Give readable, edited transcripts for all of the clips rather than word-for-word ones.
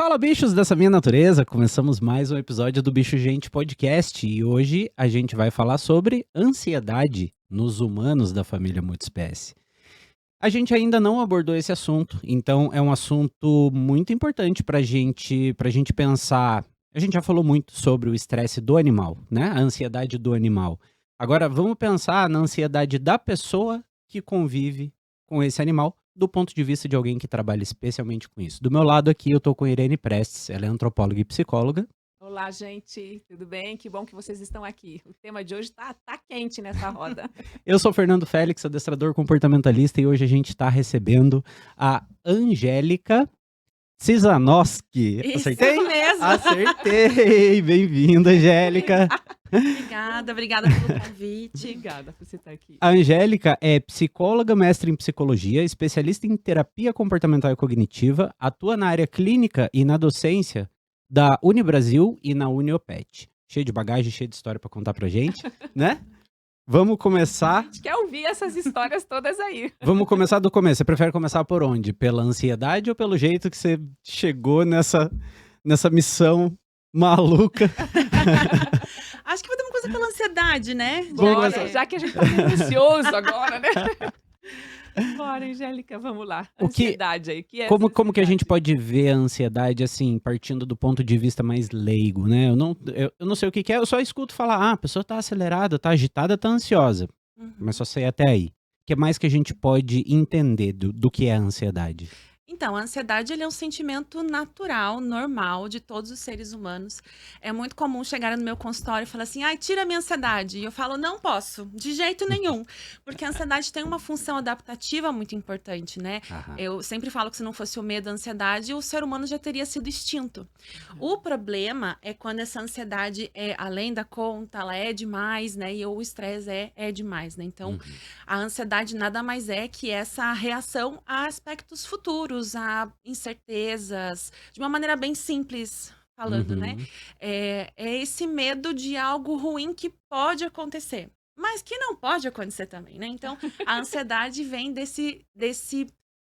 Fala, bichos dessa minha natureza! Começamos mais um episódio do Bicho Gente Podcast e hoje a gente vai falar sobre ansiedade nos humanos da família multiespécie. A gente ainda não abordou esse assunto, então é um assunto muito importante para gente pensar. A gente já falou muito sobre o estresse do animal, né? A ansiedade do animal. Agora vamos pensar na ansiedade da pessoa que convive com esse animal, do ponto de vista de alguém que trabalha especialmente com isso. Do meu lado aqui eu tô com Irene Prestes, ela é antropóloga e psicóloga. Olá, gente, tudo bem? Que bom que vocês estão aqui. O tema de hoje tá quente nessa roda. Eu sou Fernando Félix, adestrador comportamentalista, e hoje a gente está recebendo a Angélica Cizanowski. Isso Acertei? mesmo. Acertei! Bem-vinda, Angélica. Obrigada pelo convite. Obrigada por você estar aqui. A Angélica é psicóloga, mestre em psicologia, especialista em terapia comportamental e cognitiva, atua na área clínica e na docência da Unibrasil e na Uniopet. Cheio de bagagem, cheio de história para contar pra gente, né? Vamos começar. A gente quer ouvir essas histórias todas aí. Vamos começar do começo. Você prefere começar por onde? Pela ansiedade ou pelo jeito que você chegou nessa missão maluca? Acho que vai ter uma coisa pela ansiedade, né? Bora, já que a gente tá ansioso agora, né? Bora, Angélica, vamos lá. Ansiedade aí. Que é Como que a gente ansiedade? pode ver a ansiedade, assim, partindo do ponto de vista mais leigo, né? Eu não sei o que é, eu só escuto falar, a pessoa tá acelerada, tá agitada, tá ansiosa. Uhum. Mas só sei até aí. O que mais que a gente pode entender do que é a ansiedade? Então, a ansiedade ele é um sentimento natural, normal de todos os seres humanos. É muito comum chegar no meu consultório e falar assim, ai, tira a minha ansiedade. E eu falo, não posso, de jeito nenhum. Porque a ansiedade tem uma função adaptativa muito importante, né? Aham. Eu sempre falo que se não fosse o medo, a ansiedade, o ser humano já teria sido extinto. O problema é quando essa ansiedade é além da conta, ela é demais, né? E o estresse é demais, né? Então, Uhum. a ansiedade nada mais é que essa reação a aspectos futuros, a incertezas, de uma maneira bem simples falando, né? Uhum. É esse medo de algo ruim que pode acontecer, mas que não pode acontecer também, né? Então, a ansiedade vem desse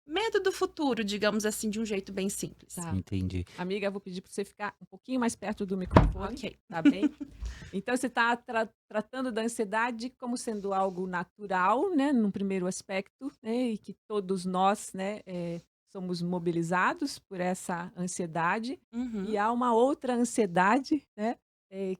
medo do futuro, digamos assim, de um jeito bem simples. Tá. Entendi. Amiga, eu vou pedir para você ficar um pouquinho mais perto do microfone. Ok. Tá bem? Então, você está tratando da ansiedade como sendo algo natural, né? Num primeiro aspecto, né? E que todos nós, né? Somos mobilizados por essa ansiedade. Uhum. E há uma outra ansiedade, né?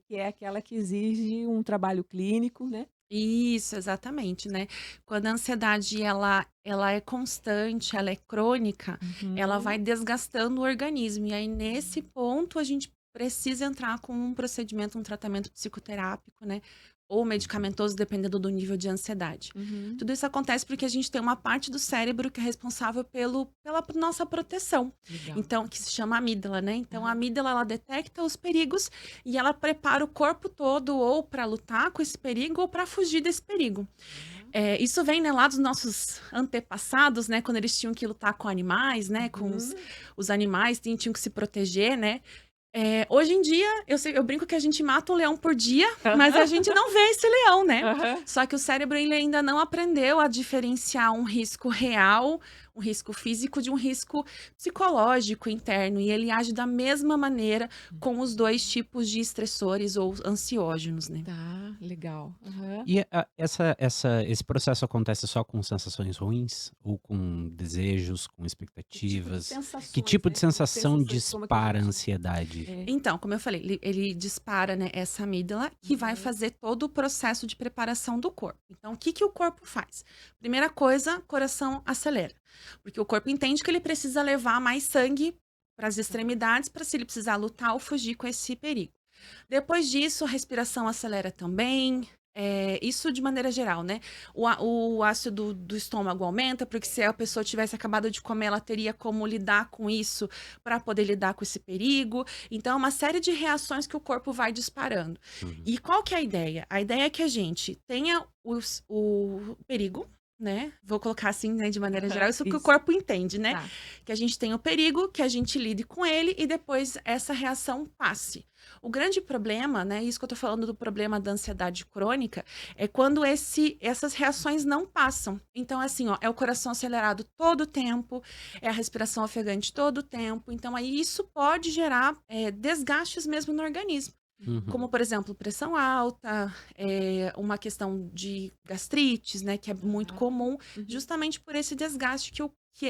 Que é aquela que exige um trabalho clínico, né? Isso, exatamente, né? Quando a ansiedade ela é constante, ela é crônica, ela vai desgastando o organismo. E aí, nesse ponto, a gente precisa entrar com um procedimento, um tratamento psicoterápico, né? Ou medicamentoso, dependendo do nível de ansiedade. Uhum. Tudo isso acontece porque a gente tem uma parte do cérebro que é responsável pela nossa proteção. Legal. Então, que se chama amígdala, né? Então, Uhum. a amígdala, ela detecta os perigos e ela prepara o corpo todo ou para lutar com esse perigo ou para fugir desse perigo. Isso vem, né, lá dos nossos antepassados, né? Quando eles tinham que lutar com animais, né? Com os animais, tinham que se proteger, né? Hoje em dia, eu brinco que a gente mata um leão por dia, mas a gente não vê esse leão, né? Aham. Só que o cérebro ele ainda não aprendeu a diferenciar um risco real, um risco físico, de um risco psicológico interno. E ele age da mesma maneira com os dois tipos de estressores ou ansiógenos, né? Tá, legal. Aham. E esse processo acontece só com sensações ruins? Ou com desejos, com expectativas? Que tipo de sensação dispara a ansiedade? Então, como eu falei, ele dispara, né, essa amígdala que vai fazer todo o processo de preparação do corpo. Então, o que que o corpo faz? Primeira coisa, coração acelera. Porque o corpo entende que ele precisa levar mais sangue para as extremidades, para se ele precisar lutar ou fugir com esse perigo. Depois disso, a respiração acelera também. Isso de maneira geral, né? O ácido do estômago aumenta, porque se a pessoa tivesse acabado de comer, ela teria como lidar com isso para poder lidar com esse perigo. Então, é uma série de reações que o corpo vai disparando. Uhum. E qual que é a ideia? A ideia é que a gente tenha o perigo, né? Vou colocar assim, né, de maneira geral, isso que o Isso. corpo entende, né? Tá. Que a gente tem o perigo, que a gente lide com ele e depois essa reação passe. O grande problema, né, isso que eu tô falando do problema da ansiedade crônica, é quando essas reações não passam. Então, assim, ó, é o coração acelerado todo o tempo, é a respiração ofegante todo o tempo. Então, aí isso pode gerar desgastes mesmo no organismo. Uhum. Como, por exemplo, pressão alta, uma questão de gastrites, né, que é muito comum, Uhum. justamente por esse desgaste que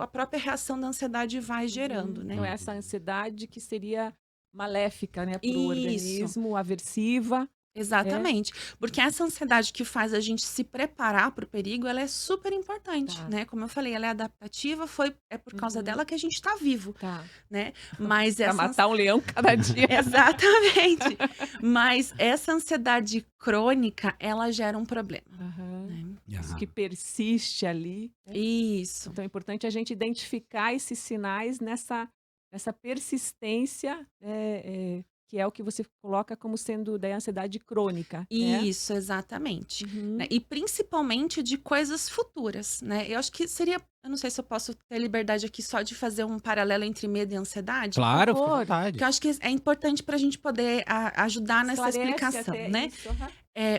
a própria reação da ansiedade vai gerando, né? Então, essa ansiedade que seria maléfica, né, para o Isso. organismo, aversiva. Exatamente. Porque essa ansiedade que faz a gente se preparar para o perigo, ela é super importante, Tá. né? Como eu falei, ela é adaptativa, é por causa Uhum. dela que a gente está vivo, Tá. né? Mas Pra essa matar um leão cada dia. Exatamente. Mas essa ansiedade crônica, ela gera um problema, Aham. né? Isso Aham. que persiste ali. Né? Isso. Então é importante a gente identificar esses sinais nessa persistência, que é o que você coloca como sendo da ansiedade crônica. Né? Isso, exatamente. Uhum. Né? E principalmente de coisas futuras, né? Eu acho que seria, eu não sei se eu posso ter liberdade aqui só de fazer um paralelo entre medo e ansiedade. Claro, fica à favor. vontade. Porque eu acho que é importante para a gente poder ajudar nessa Esclarece explicação, até né? isso, aham.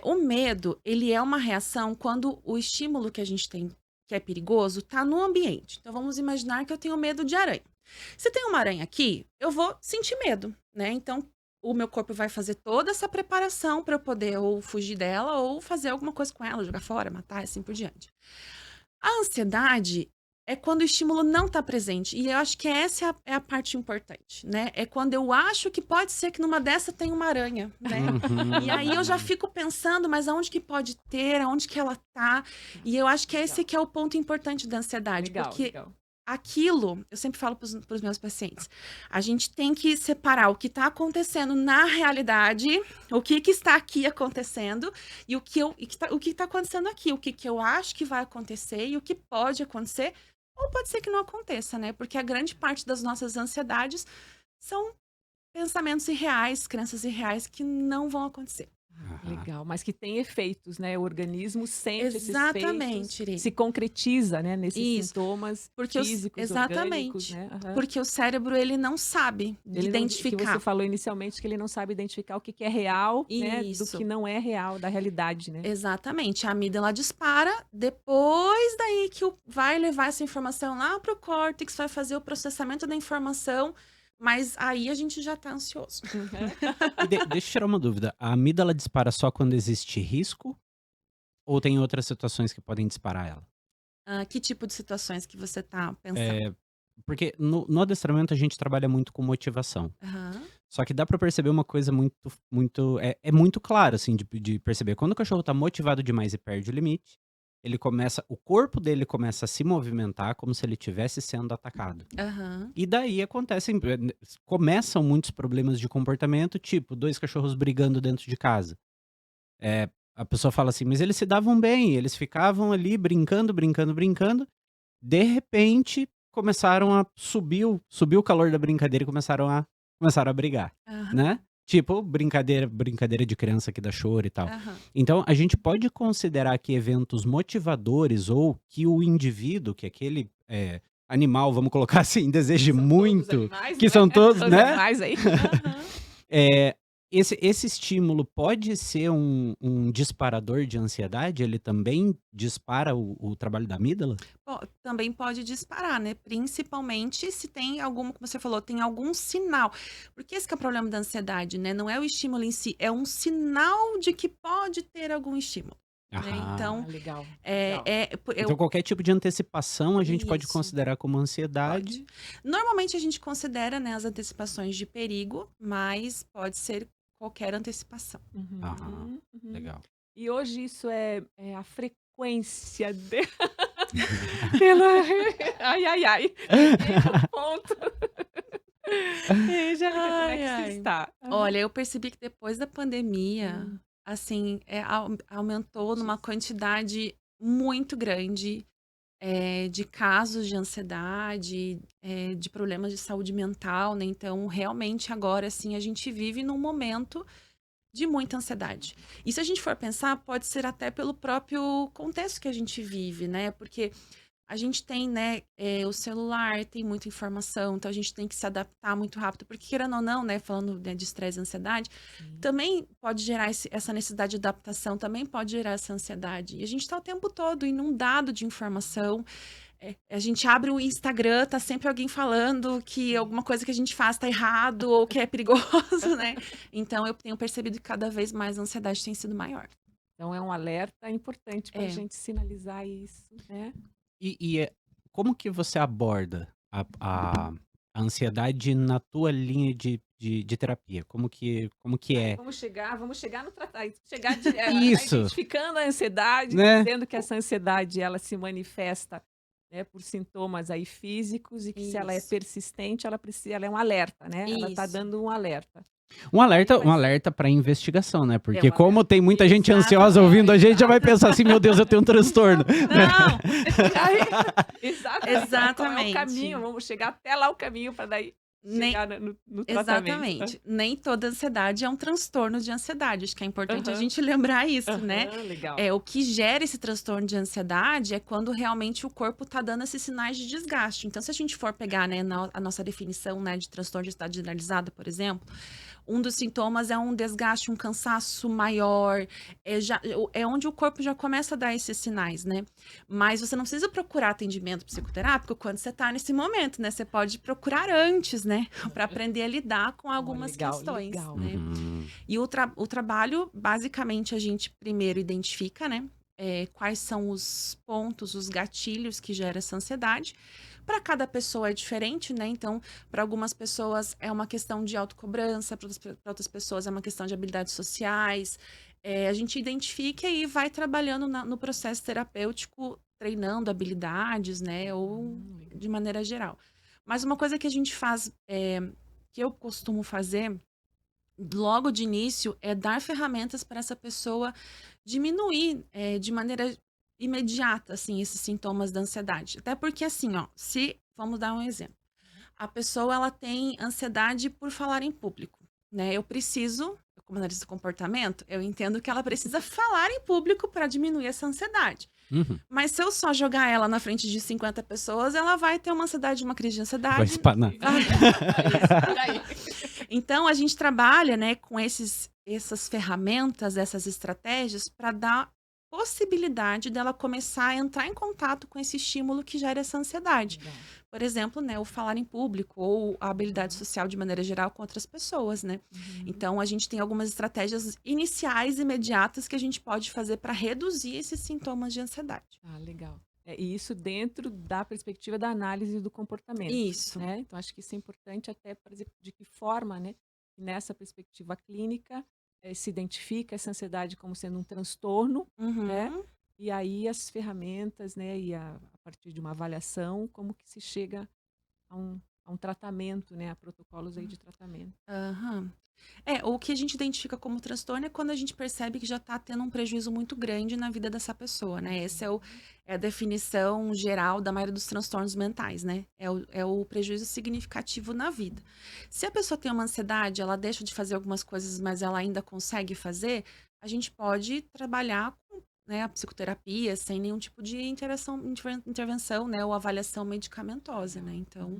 O medo, ele é uma reação quando o estímulo que a gente tem, que é perigoso, está no ambiente. Então, vamos imaginar que eu tenho medo de aranha. Se tem uma aranha aqui, eu vou sentir medo, né? Então, o meu corpo vai fazer toda essa preparação para eu poder ou fugir dela ou fazer alguma coisa com ela, jogar fora, matar, assim por diante. A ansiedade é quando o estímulo não está presente. E eu acho que essa é a parte importante, né? É quando eu acho que pode ser que numa dessa tem uma aranha, né? Uhum. E aí eu já fico pensando, mas aonde que pode ter, aonde que ela tá? E eu acho que esse que é o ponto importante da ansiedade, Legal, porque legal. aquilo, eu sempre falo para os meus pacientes, a gente tem que separar o que está acontecendo na realidade, o que está aqui acontecendo e o que está acontecendo aqui, o que eu acho que vai acontecer e o que pode acontecer, ou pode ser que não aconteça, né? Porque a grande parte das nossas ansiedades são pensamentos irreais, crenças irreais que não vão acontecer. Aham. Legal, mas que tem efeitos, né? O organismo sente Exatamente, esses Irene. efeitos, se concretiza, né? Nesses Isso. sintomas Porque físicos, orgânicos, exatamente. né? Aham. Porque o cérebro, ele não sabe Ele não- que identificar. você falou inicialmente que ele não sabe identificar o que é real, né? Do Isso. que não é real, da realidade, né? Exatamente. A amígdala dispara, depois daí que vai levar essa informação lá para o córtex, vai fazer o processamento da informação, mas aí a gente já tá ansioso. E deixa eu tirar uma dúvida. A amígdala dispara só quando existe risco? Ou tem outras situações que podem disparar ela? Que tipo de situações que você tá pensando? Porque no adestramento a gente trabalha muito com motivação. Aham. Só que dá pra perceber uma coisa é muito claro, assim, de perceber. Quando o cachorro tá motivado demais e perde o limite, o corpo dele começa a se movimentar como se ele estivesse sendo atacado. Aham. E daí começam muitos problemas de comportamento, tipo, 2 cachorros brigando dentro de casa. A pessoa fala assim, mas eles se davam bem, eles ficavam ali brincando, brincando, brincando. De repente, começaram a subiu o calor da brincadeira e começaram a brigar, Aham. né? Tipo, brincadeira de criança que dá choro e tal. Aham. Então, a gente pode considerar que eventos motivadores ou que o indivíduo, que aquele animal, vamos colocar assim, deseje São todos muito, animais, que né? são todos, Os né? animais aí. Aham. Esse estímulo pode ser um disparador de ansiedade? Ele também dispara o trabalho da amígdala? Também pode disparar, né? Principalmente se tem algum, como você falou, tem algum sinal. Porque esse que é o problema da ansiedade, né? Não é o estímulo em si, é um sinal de que pode ter algum estímulo. Né? Aham. Então, Legal. Então, qualquer tipo de antecipação a gente pode Isso. considerar como ansiedade. Normalmente a gente considera, né, as antecipações de perigo, mas pode ser qualquer antecipação. Uhum, Aham. uhum. Legal. E hoje isso é a frequência Ai, ai, ai. Cheguei no ponto. Jéssica, como é que Ai, você ai. está? Olha, eu percebi que depois da pandemia, Hum. assim, aumentou numa quantidade muito grande de casos de ansiedade, de problemas de saúde mental, né? Então, realmente agora, assim, a gente vive num momento de muita ansiedade. E se a gente for pensar, pode ser até pelo próprio contexto que a gente vive, né? Porque a gente tem, né, o celular, tem muita informação, então a gente tem que se adaptar muito rápido, porque querendo ou não, né, falando, né, de estresse e ansiedade, também pode gerar essa necessidade de adaptação, também pode gerar essa ansiedade. E a gente está o tempo todo inundado de informação. A gente abre o Instagram, tá sempre alguém falando que alguma coisa que a gente faz tá errado ou que é perigoso, né? Então eu tenho percebido que cada vez mais a ansiedade tem sido maior. Então é um alerta importante para a gente sinalizar isso, né? Como que você aborda a ansiedade na tua linha de terapia? Como que é? Vamos chegar no tratamento, Isso. identificando a ansiedade, Né? dizendo que essa ansiedade ela se manifesta, né, por sintomas aí físicos e que se ela é Isso. persistente, ela é um alerta, né? Ela está Isso. dando um alerta. Um alerta para investigação, né? Porque um como alerta. tem muita gente Exatamente. ansiosa ouvindo a gente, já vai pensar assim, meu Deus, eu tenho um transtorno. Não! Exatamente. Exatamente. Qual é o caminho? Vamos chegar até lá o caminho para daí chegar no tratamento. Exatamente. Nem toda ansiedade é um transtorno de ansiedade. Acho que é importante a Aham. gente lembrar isso, né? Legal. O que gera esse transtorno de ansiedade é quando realmente o corpo tá dando esses sinais de desgaste. Então, se a gente for pegar, né, a nossa definição, né, de transtorno de ansiedade generalizada, por exemplo, um dos sintomas é um desgaste, um cansaço maior, é onde o corpo já começa a dar esses sinais, né? Mas você não precisa procurar atendimento psicoterápico quando você tá nesse momento, né? Você pode procurar antes, né? Para aprender a lidar com algumas questões, legal. né? Uhum. E o trabalho, basicamente, a gente primeiro identifica, né? Quais são os pontos, os gatilhos que geram essa ansiedade. Para cada pessoa é diferente, né? Então, para algumas pessoas é uma questão de autocobrança, para outras pessoas é uma questão de habilidades sociais. A gente identifica e vai trabalhando no processo terapêutico, treinando habilidades, né? Ou de maneira geral. Mas uma coisa que a gente faz, que eu costumo fazer logo de início, é dar ferramentas para essa pessoa diminuir de maneira imediata, assim, esses sintomas da ansiedade. Até porque, assim, ó, vamos dar um exemplo. A pessoa, ela tem ansiedade por falar em público, né? Como analista do comportamento, eu entendo que ela precisa falar em público para diminuir essa ansiedade. Uhum. Mas se eu só jogar ela na frente de 50 pessoas, ela vai ter uma ansiedade, uma crise de ansiedade. Vai espanar. Então, a gente trabalha, né, com essas ferramentas, essas estratégias, para dar possibilidade dela começar a entrar em contato com esse estímulo que gera essa ansiedade. Legal. Por exemplo, né, o falar em público ou a habilidade social de maneira geral com outras pessoas, né? Então, a gente tem algumas estratégias iniciais, imediatas, que a gente pode fazer para reduzir esses sintomas de ansiedade. Legal. E isso dentro da perspectiva da análise do comportamento. Isso. Né? Então, acho que isso é importante até para dizer de que forma, né, nessa perspectiva clínica, se identifica essa ansiedade como sendo um transtorno, Uhum. né? E aí as ferramentas, né, e a partir de uma avaliação, como que se chega a um tratamento, né, a protocolos aí de tratamento. Aham. O que a gente identifica como transtorno é quando a gente percebe que já está tendo um prejuízo muito grande na vida dessa pessoa, né? Essa é a definição geral da maioria dos transtornos mentais, né? É o prejuízo significativo na vida. Se a pessoa tem uma ansiedade, ela deixa de fazer algumas coisas, mas ela ainda consegue fazer, a gente pode trabalhar com, né, a psicoterapia sem nenhum tipo de intervenção, né? Ou avaliação medicamentosa, né? Então,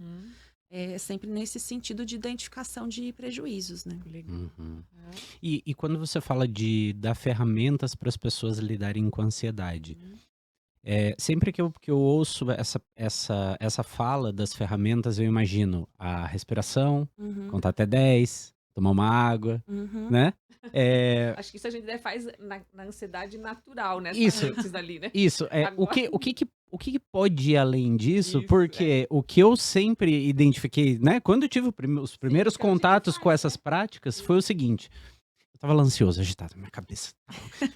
é sempre nesse sentido de identificação de prejuízos, né? Legal. Uhum. E quando você fala de dar ferramentas para as pessoas lidarem com a ansiedade, sempre que eu ouço essa fala das ferramentas, eu imagino a respiração, contar até 10, tomar uma água, né? Acho que isso a gente faz na ansiedade natural, né? Isso. Antes dali, né? Isso, o que pode ir além disso? Isso, Porque o que eu sempre identifiquei, né? Quando eu tive os primeiros que a gente contatos faz, com essas práticas, foi o seguinte. Eu tava lá ansioso, agitado na minha cabeça.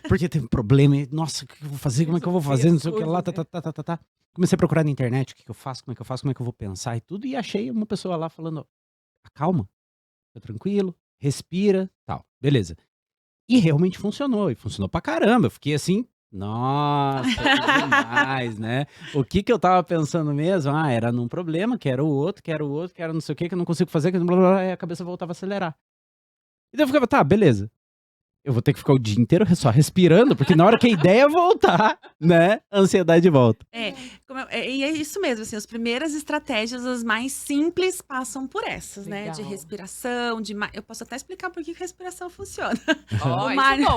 Porque teve um problema, e, nossa, o que eu vou fazer? Como é que eu vou fazer? Não sei o que lá, tá. Comecei a procurar na internet o que eu faço, como é que eu faço, como é que eu vou pensar e tudo. E achei uma pessoa lá falando, calma, fica tranquilo, respira, tal. Beleza. E realmente funcionou, e funcionou pra caramba. Eu fiquei assim, nossa, que demais, né? O que eu tava pensando mesmo? Era num problema, que era o outro, que era não sei o que eu não consigo fazer, que blá, blá, blá, e a cabeça voltava a acelerar. E daí eu ficava, tá, beleza. eu vou ter que ficar o dia inteiro só respirando, porque na hora que a ideia voltar, né, a ansiedade volta. E é isso mesmo, assim, as primeiras estratégias, as mais simples, passam por essas, né? De Legal. respiração, eu posso até explicar por que respiração funciona. Ó,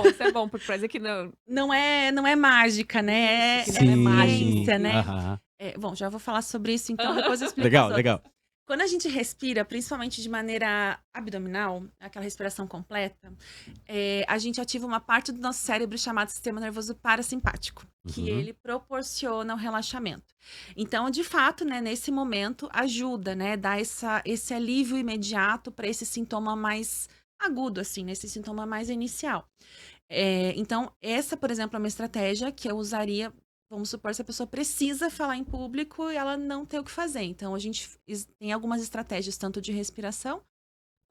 isso é bom, porque parece que não. Não é mágica, né? Isso, que não é mágico. ciência, né? Aham. Bom, já vou falar sobre isso, então depois eu explico as Legal, outras. legal. Quando a gente respira, principalmente de maneira abdominal, aquela respiração completa, a gente ativa uma parte do nosso cérebro chamado sistema nervoso parasimpático, que Uhum. ele proporciona o relaxamento. Então, de fato, né, nesse momento, ajuda, né, dá esse alívio imediato para esse sintoma mais agudo, assim, né, esse sintoma mais inicial. Então, essa, por exemplo, é uma estratégia que eu usaria. Vamos supor, se a pessoa precisa falar em público e ela não tem o que fazer. Então, a gente tem algumas estratégias, tanto de respiração,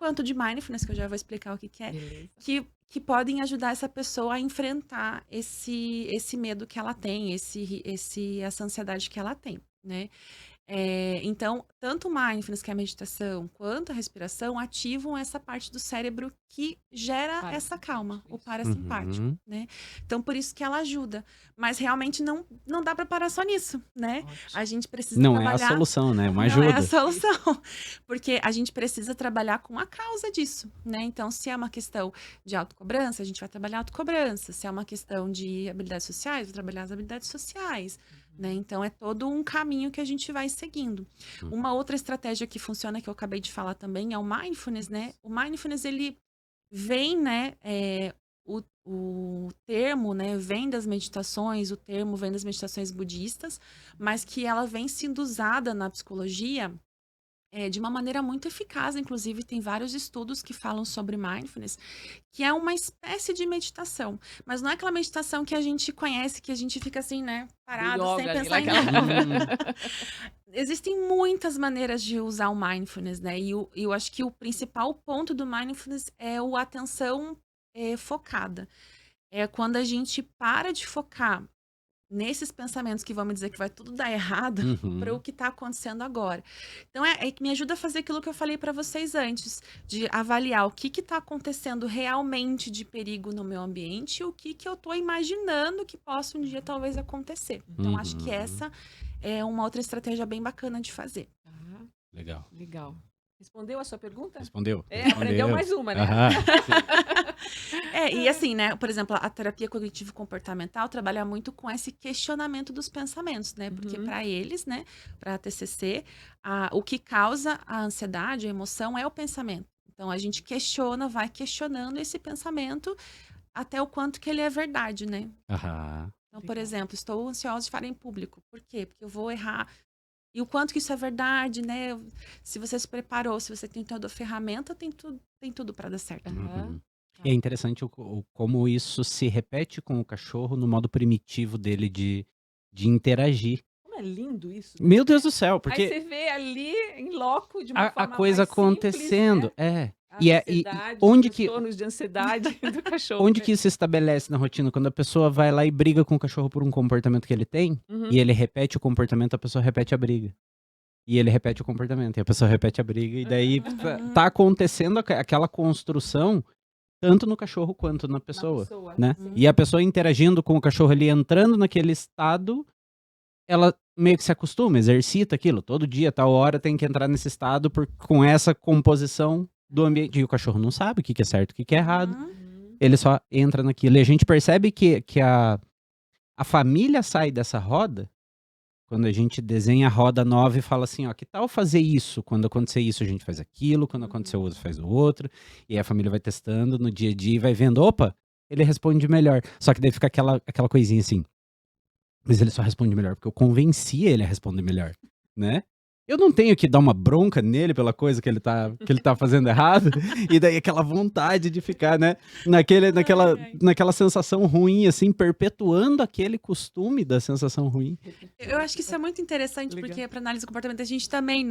quanto de mindfulness, que eu já vou explicar o que é, Beleza. que podem ajudar essa pessoa a enfrentar esse medo que ela tem, essa ansiedade que ela tem, né? Então, tanto o mindfulness, que é a meditação, quanto a respiração, ativam essa parte do cérebro que gera essa calma, o parasimpático, Uhum. né? Então, por isso que ela ajuda. Mas realmente não dá para parar só nisso, né? Ótimo. A gente precisa Não é a trabalhar. solução, né? Uma Não é ajuda. a solução, porque a gente precisa trabalhar com a causa disso, né? Então, se é uma questão de autocobrança, a gente vai trabalhar a autocobrança. Se é uma questão de habilidades sociais, vai trabalhar as habilidades sociais, né? Então, é todo um caminho que a gente vai seguindo. Uma outra estratégia que funciona, que eu acabei de falar também, é o mindfulness, né? O mindfulness, ele vem, né? O termo, né, vem das meditações, o termo vem das meditações budistas, mas que ela vem sendo usada na psicologia de uma maneira muito eficaz. Inclusive, tem vários estudos que falam sobre mindfulness, que é uma espécie de meditação. Mas não é aquela meditação que a gente conhece, que a gente fica assim, né, parado, Yoga sem ali, pensar em naquela- nada. Existem muitas maneiras de usar o mindfulness, né? E eu acho que o principal ponto do mindfulness é a atenção focada. É quando a gente para de focar nesses pensamentos que vão me dizer que vai tudo dar errado para o Uhum. que está acontecendo agora. Então, é que me ajuda a fazer aquilo que eu falei para vocês antes, de avaliar o que está acontecendo realmente de perigo no meu ambiente e o que eu estou imaginando que possa um dia talvez acontecer. Então, acho que Uhum. essa é uma outra estratégia bem bacana de fazer. Ah, Legal. legal. Respondeu a sua pergunta? Respondeu? Aprendeu mais uma, né? Aham. E assim, né? Por exemplo, a terapia cognitivo-comportamental trabalha muito com esse questionamento dos pensamentos, né? Porque para eles, né? Para a TCC, o que causa a ansiedade, a emoção, é o pensamento. Então, a gente vai questionando esse pensamento até o quanto que ele é verdade, né? Aham. Então, por exemplo, estou ansiosa de falar em público. Por quê? Porque eu vou errar. E o quanto que isso é verdade, né? Se você se preparou, se você tem toda a ferramenta, tem tudo para dar certo. Uhum. E é interessante como isso se repete com o cachorro no modo primitivo dele de interagir. Como é lindo isso. Meu Deus do céu, Aí porque você vê ali em loco de uma a forma coisa mais acontecendo, simples, né? A E ansiedade, onde os que transtornos de ansiedade do cachorro. onde que isso se estabelece na rotina? Quando a pessoa vai lá e briga com o cachorro por um comportamento que ele tem, Uhum. e ele repete o comportamento, a pessoa repete a briga. E ele repete o comportamento, e a pessoa repete a briga, e daí tá acontecendo aquela construção tanto no cachorro quanto na pessoa, né? sim. E a pessoa interagindo com o cachorro ali, entrando naquele estado, ela meio que se acostuma, exercita aquilo. Todo dia, tal hora, tem que entrar nesse estado com essa composição do ambiente. E o cachorro não sabe o que é certo, o que é errado. Uhum. Ele só entra naquilo. E a gente percebe que a família sai dessa roda quando a gente desenha a roda nova e fala assim, ó, que tal fazer isso? Quando acontecer isso, a gente faz aquilo. Quando acontecer o outro, faz o outro. E aí a família vai testando no dia a dia e vai vendo, opa, ele responde melhor. Só que daí fica aquela coisinha assim, mas ele só responde melhor porque eu convenci ele a responder melhor, né? Eu não tenho que dar uma bronca nele pela coisa que ele tá fazendo errado, e daí aquela vontade de ficar, né, naquela sensação ruim, assim, perpetuando aquele costume da sensação ruim. Eu acho que isso é muito interessante, Legal. porque para análise do comportamento a gente também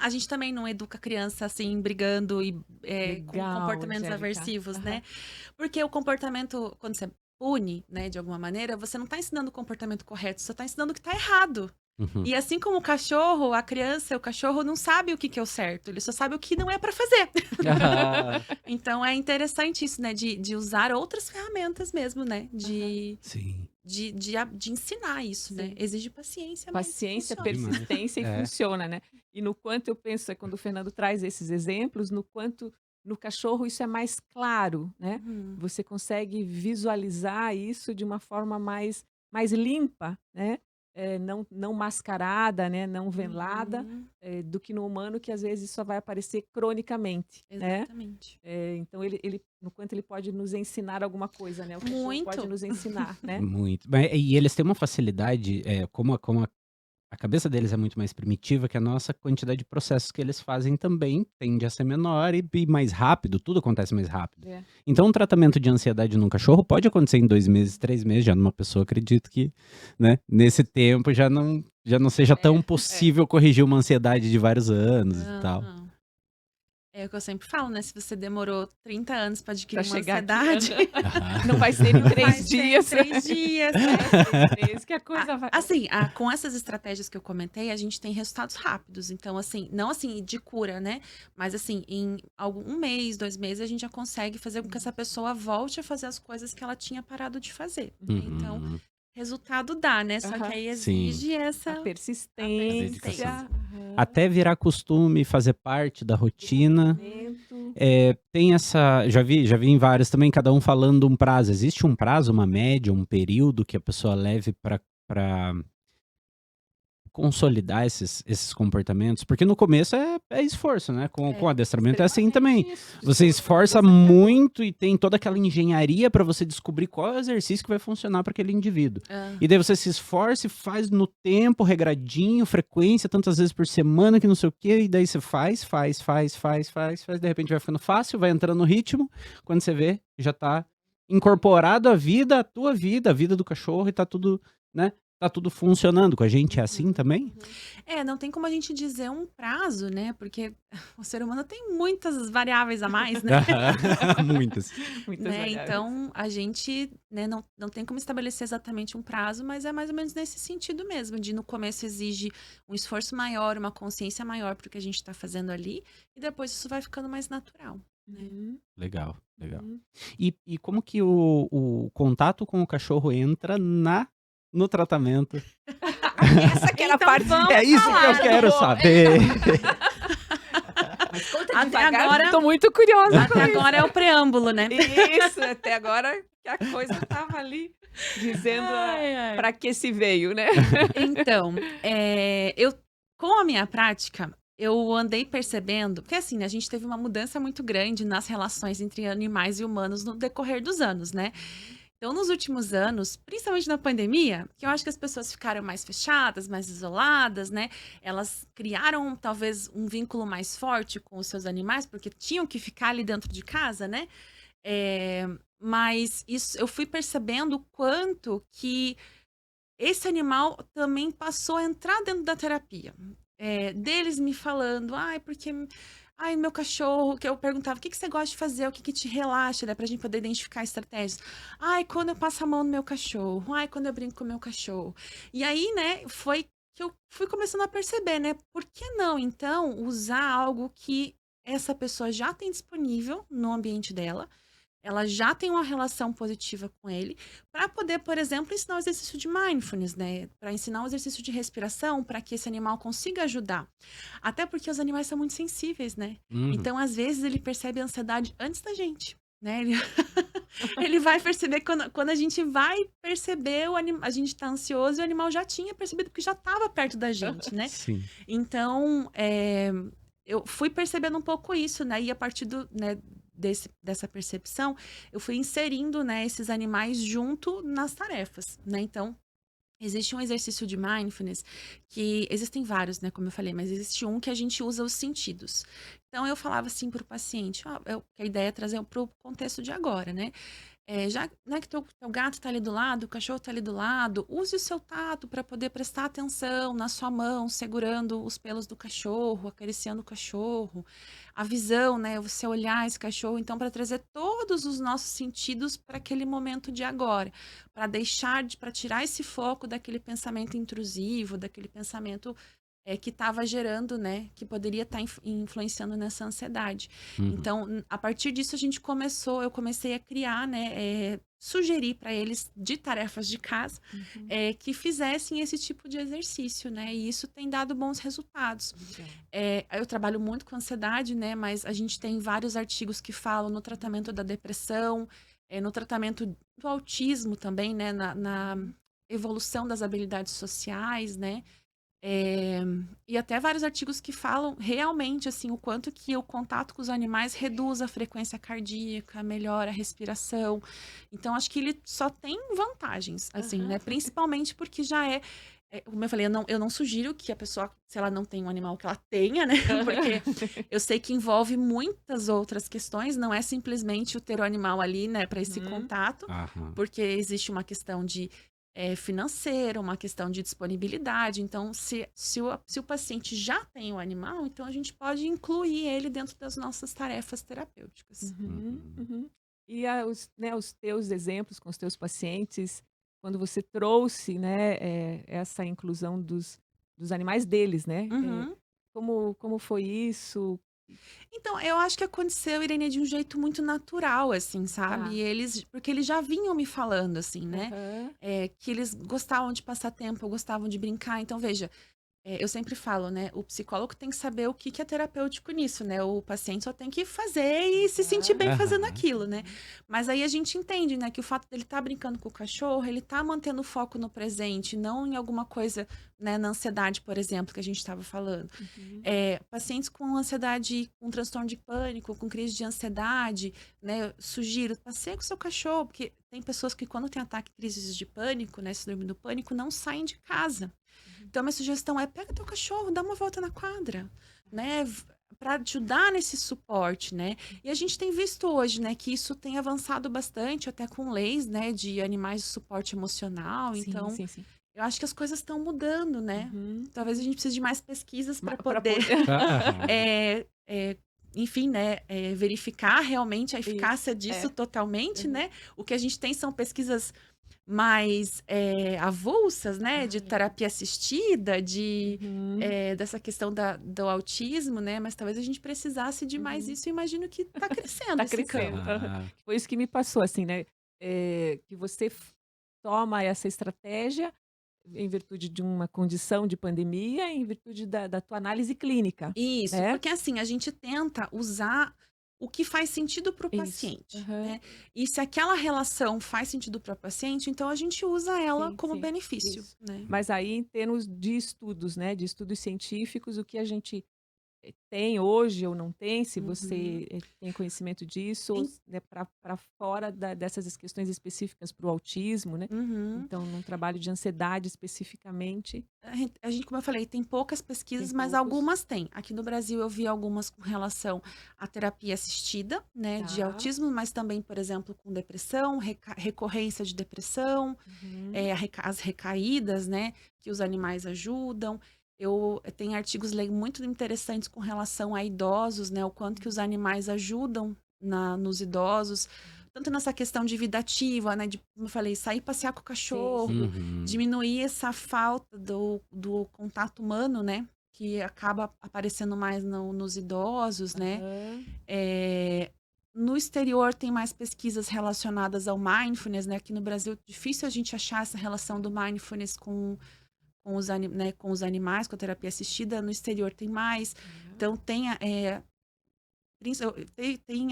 a gente também não educa a criança assim, brigando e com Legal, comportamentos Angélica. aversivos, né? Aham. Porque o comportamento, quando você pune, né, de alguma maneira, você não tá ensinando o comportamento correto, você tá ensinando o que tá errado. Uhum. E assim como o cachorro, a criança, o cachorro não sabe o que que é o certo, ele só sabe o que não é para fazer. Ah, Então é interessante isso, né? De usar outras ferramentas mesmo, né? sim. De ensinar isso, né? Sim. Exige paciência, mas Paciência, funciona. Demais. persistência e É. funciona, né? E no quanto eu penso, quando o Fernando traz esses exemplos, no quanto no cachorro isso é mais claro, né? Uhum. Você consegue visualizar isso de uma forma mais limpa, né? Não mascarada, né? Não velada, Uhum. do que no humano, que às vezes só vai aparecer cronicamente, né? Exatamente. Então no quanto ele pode nos ensinar alguma coisa, né? O cachorro Muito. pode nos ensinar, né? Muito. E eles têm uma facilidade, como a cabeça deles é muito mais primitiva, que a nossa quantidade de processos que eles fazem também tende a ser menor e mais rápido, tudo acontece mais rápido. É. Então, um tratamento de ansiedade num cachorro pode acontecer em 2 meses, 3 meses, já numa pessoa, acredito que, né, nesse tempo já não seja tão possível corrigir uma ansiedade de vários anos e tal. Aham. É o que eu sempre falo, né? Se você demorou 30 anos para adquirir Pra uma chegar aqui, ansiedade, não vai ser em não 3 vai ser em dias. 3 dias, né? Três que a coisa vai. Assim, com essas estratégias que eu comentei, a gente tem resultados rápidos. Então, assim, não assim de cura, né? Mas assim, em um mês, 2 meses, a gente já consegue fazer com que essa pessoa volte a fazer as coisas que ela tinha parado de fazer. Né? Então, Uhum. resultado dá, né? Só que Aham. aí Sim. exige A essa persistência. dedicação. Aham. Até virar costume, fazer parte da rotina. Treinamento. Tem essa. Já vi em vários também, cada um falando um prazo. Existe um prazo, uma média, um período que a pessoa leve para consolidar esses comportamentos? Porque no começo é esforço, né? Com adestramento é assim também. Extremamente isso. Você esforça muito e tem toda aquela engenharia para você descobrir qual é o exercício que vai funcionar para aquele indivíduo. E daí você se esforça e faz no tempo, regradinho, frequência, tantas vezes por semana, que não sei o quê, e daí você faz, de repente vai ficando fácil, vai entrando no ritmo, quando você vê, já tá incorporado à vida, a tua vida, a vida do cachorro, e tá tudo, né? Tá tudo funcionando. Com a gente é assim também? Não tem como a gente dizer um prazo, né? Porque o ser humano tem muitas variáveis a mais, né? Muitas. Muitas Né? variáveis. Então, a gente, né, não tem como estabelecer exatamente um prazo, mas é mais ou menos nesse sentido mesmo, de no começo exige um esforço maior, uma consciência maior para o que a gente está fazendo ali, e depois isso vai ficando mais natural. Uhum. Legal. Uhum. E como que o contato com o cachorro entra no tratamento? Essa que era a Então parte. vamos É isso que eu falar quero saber. Mas conta Até devagar, agora- tô muito curiosa. Até agora é o preâmbulo, né? Isso, até agora que a coisa tava ali dizendo para que se veio, né? Então, com a minha prática, eu andei percebendo, porque assim, né, a gente teve uma mudança muito grande nas relações entre animais e humanos no decorrer dos anos, né? Então, nos últimos anos, principalmente na pandemia, que eu acho que as pessoas ficaram mais fechadas, mais isoladas, né? Elas criaram talvez um vínculo mais forte com os seus animais, porque tinham que ficar ali dentro de casa, né? Mas isso, eu fui percebendo o quanto que esse animal também passou a entrar dentro da terapia. Deles me falando, porque meu cachorro, que eu perguntava, o que você gosta de fazer, o que te relaxa, né, pra gente poder identificar estratégias. Quando eu passo a mão no meu cachorro, quando eu brinco com o meu cachorro. E aí, né, foi que eu fui começando a perceber, né, por que não, então, usar algo que essa pessoa já tem disponível no ambiente dela, ela já tem uma relação positiva com ele, para poder, por exemplo, ensinar o exercício de mindfulness, né? Para ensinar o exercício de respiração, para que esse animal consiga ajudar. Até porque os animais são muito sensíveis, né? Uhum. Então, às vezes, ele percebe a ansiedade antes da gente, né? Ele vai perceber quando a gente vai perceber, a gente tá ansioso e o animal já tinha percebido, porque já estava perto da gente, né? Sim. Então, eu fui percebendo um pouco isso, né? E a partir dessa percepção, eu fui inserindo, né, esses animais junto nas tarefas, né? Então, existe um exercício de mindfulness que existem vários, né, como eu falei, mas existe um que a gente usa os sentidos. Então, eu falava assim para o paciente, a ideia é trazer para o contexto de agora, né? Já, né, que teu gato tá ali do lado, o cachorro tá ali do lado, use o seu tato para poder prestar atenção na sua mão, segurando os pelos do cachorro, acariciando o cachorro. A visão, né, você olhar esse cachorro, então, para trazer todos os nossos sentidos para aquele momento de agora, para tirar esse foco daquele pensamento intrusivo, daquele pensamento que estava gerando, né, que poderia estar influenciando nessa ansiedade. Uhum. Então, a partir disso, eu comecei a criar, né, sugerir para eles de tarefas de casa que fizessem esse tipo de exercício, né, e isso tem dado bons resultados. Eu trabalho muito com ansiedade, né, mas a gente tem vários artigos que falam no tratamento da depressão, no tratamento do autismo também, né, na evolução das habilidades sociais, né, e até vários artigos que falam realmente assim o quanto que o contato com os animais reduz a frequência cardíaca, melhora a respiração. Então acho que ele só tem vantagens, assim, né? Principalmente porque já como eu falei, eu não sugiro que a pessoa, se ela não tem um animal, que ela tenha, né? Porque eu sei que envolve muitas outras questões, não é simplesmente o ter o animal ali, né, para esse contato, Aham. porque existe uma questão de financeira, uma questão de disponibilidade. Então, se o paciente já tem o animal, então a gente pode incluir ele dentro das nossas tarefas terapêuticas. E os teus exemplos com os teus pacientes, quando você trouxe, né, essa inclusão dos animais deles, né? Uhum. Como foi isso? Então, eu acho que aconteceu, Irene, de um jeito muito natural, assim, sabe? Tá. Porque eles já vinham me falando, assim, né? Aham. Que eles gostavam de passar tempo, gostavam de brincar. Então, veja, eu sempre falo, né? O psicólogo tem que saber o que que é terapêutico nisso, né? O paciente só tem que fazer e se sentir bem fazendo Aham. aquilo, né? Mas aí a gente entende, né? Que o fato dele estar brincando com o cachorro, ele tá mantendo o foco no presente, não em alguma coisa, né? Na ansiedade, por exemplo, que a gente estava falando. Pacientes com ansiedade, com transtorno de pânico, com crise de ansiedade, né? Eu sugiro, passeie com o seu cachorro, porque tem pessoas que quando tem ataque, crises de pânico, né? Síndrome do pânico, não saem de casa. Então, minha sugestão é pega teu cachorro, dá uma volta na quadra, né? Para ajudar nesse suporte, né? E a gente tem visto hoje, né, que isso tem avançado bastante, até com leis, né, de animais de suporte emocional. Então, Sim. eu acho que as coisas estão mudando, né? Talvez a gente precise de mais pesquisas para Pra poder, Aham. enfim, né, verificar realmente a Isso, eficácia disso totalmente, né? O que a gente tem são pesquisas mais avulsas, né, de terapia assistida, dessa questão do autismo, né, mas talvez a gente precisasse de mais isso, e imagino que está crescendo Tá esse crescendo. campo. Ah, Foi isso que me passou, assim, né? Que você toma essa estratégia em virtude de uma condição de pandemia, em virtude da tua análise clínica, Isso, né? porque assim, a gente tenta usar o que faz sentido para o Isso. paciente, Aham. né? E se aquela relação faz sentido para o paciente, então a gente usa ela como Sim, benefício, isso. né? Mas aí, em termos de estudos, né? De estudos científicos, o que a gente tem hoje ou não tem, se você tem conhecimento disso, ou né, para fora dessas questões específicas para o autismo, né? Uhum. Então, num trabalho de ansiedade especificamente. A gente, como eu falei, tem poucas pesquisas, Tem mas poucos. algumas tem. Aqui no Brasil eu vi algumas com relação à terapia assistida, né, de Tá. autismo, mas também, por exemplo, com depressão, recorrência de depressão, as recaídas, né, que os animais ajudam. Eu tenho artigos muito interessantes com relação a idosos, né, o quanto que os animais ajudam nos idosos, tanto nessa questão de vida ativa, né, de, como eu falei, sair passear com o cachorro, uhum. diminuir essa falta do contato humano, né, que acaba aparecendo mais nos idosos, né. No exterior tem mais pesquisas relacionadas ao mindfulness, né, aqui no Brasil é difícil a gente achar essa relação do mindfulness com os animais, com a terapia assistida. No exterior tem mais. Então, tem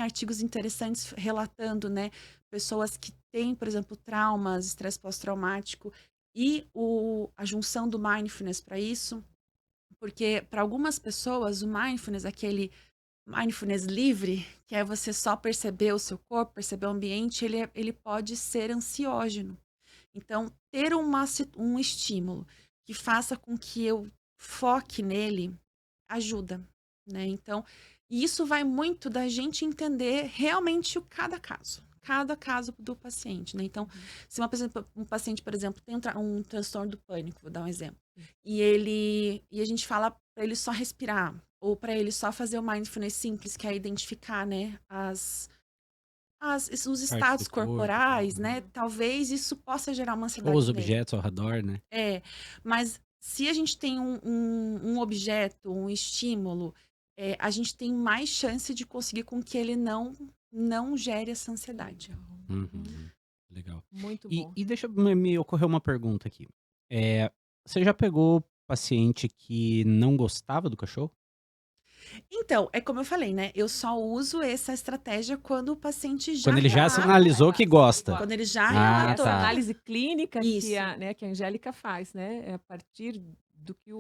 artigos interessantes relatando, né, pessoas que têm, por exemplo, traumas, estresse pós-traumático, e a junção do mindfulness para isso, porque para algumas pessoas o mindfulness, aquele mindfulness livre, que é você só perceber o seu corpo, perceber o ambiente, ele pode ser ansiógeno. Então, ter um estímulo que faça com que eu foque nele ajuda, né? Então, isso vai muito da gente entender realmente cada caso. caso a caso do paciente, né? Então, se um paciente, por exemplo, tem um transtorno do pânico, vou dar um exemplo, e a gente fala para ele só respirar, ou para ele só fazer o mindfulness simples, que é identificar, né, os estados do corpo, corporais, tal. né? Talvez isso possa gerar uma ansiedade Ou os nele. objetos ao redor, né? Mas se a gente tem um objeto, um estímulo, a gente tem mais chance de conseguir com que ele não gere essa ansiedade. Legal. Muito bom. E deixa me ocorrer uma pergunta aqui. Você já pegou paciente que não gostava do cachorro? Então, é como eu falei, né? Eu só uso essa estratégia quando o paciente já Quando ele já tá- sinalizou que gosta. Quando ele já Ah, relatou. Essa tá. análise clínica Isso. que a Angélica faz, né? É a partir do que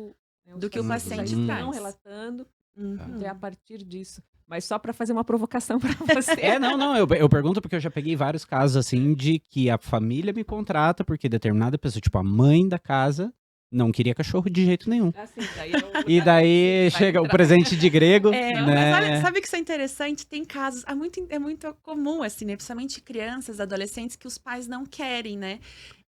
Do que o pacientes paciente já traz. estão relatando, Uhum. é a partir disso. Mas só para fazer uma provocação para você. Não, eu pergunto porque eu já peguei vários casos assim de que a família me contrata porque determinada pessoa, tipo a mãe da casa, não queria cachorro de jeito nenhum. Assim, daí é o- E daí vai chega o entrar. presente de grego, Mas né? olha, sabe que isso é interessante? Tem casos, é muito comum, assim, né? Principalmente crianças, adolescentes, que os pais não querem, né?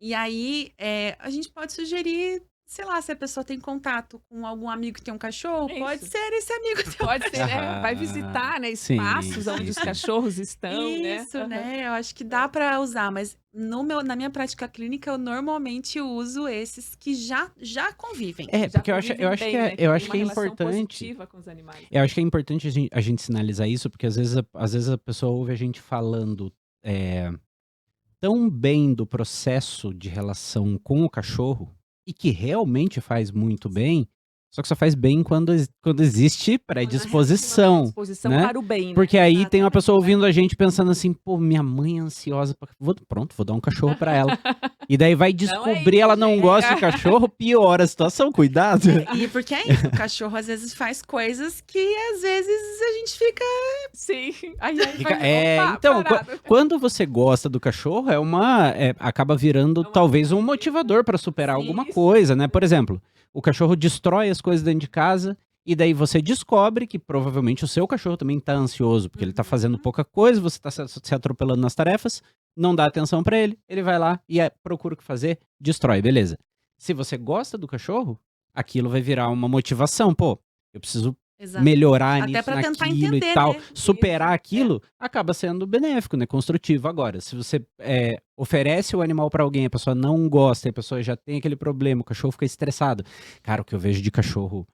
E aí, a gente pode sugerir, sei lá, se a pessoa tem contato com algum amigo que tem um cachorro, Isso. pode ser esse amigo ter um Pode ser, né? Ah, Vai visitar, né? sim, Espaços onde sim, os sim. cachorros estão, né? Isso, Aham. né? Eu acho que dá pra usar, mas na minha prática clínica, eu normalmente uso esses que já convivem. É, Já porque eu acho convivem que bem, é, né? eu Tem acho uma que é relação importante. positiva com os animais. Eu acho que é importante a gente sinalizar isso, porque às vezes a pessoa ouve a gente falando tão bem do processo de relação com o cachorro, e que realmente faz muito bem, só que só faz bem quando existe predisposição. Disposição né? para o bem, né? Porque aí tem uma Exatamente. pessoa ouvindo a gente pensando assim, pô, minha mãe é ansiosa. Vou dar um cachorro pra ela. E daí vai descobrir, isso, ela não gente. gosta de cachorro, piora a situação, cuidado. E porque é isso, o cachorro às vezes faz coisas que às vezes a gente fica. Sim. Aí vai Então, parado. quando você gosta do cachorro, acaba virando uma talvez um coisa, motivador pra superar alguma Isso. coisa, né? Por exemplo, o cachorro destrói as coisas dentro de casa, e daí você descobre que provavelmente o seu cachorro também tá ansioso, porque ele tá fazendo pouca coisa, você tá se atropelando nas tarefas, não dá atenção pra ele, ele vai lá e procura o que fazer, destrói, beleza. Se você gosta do cachorro, aquilo vai virar uma motivação, pô, eu preciso Exato. melhorar Até nisso, pra tentar naquilo entender, e tal, né? superar Isso, aquilo, acaba sendo benéfico, né, construtivo. Agora, se você oferece o animal pra alguém, a pessoa não gosta, a pessoa já tem aquele problema, o cachorro fica estressado. Cara, o que eu vejo de cachorro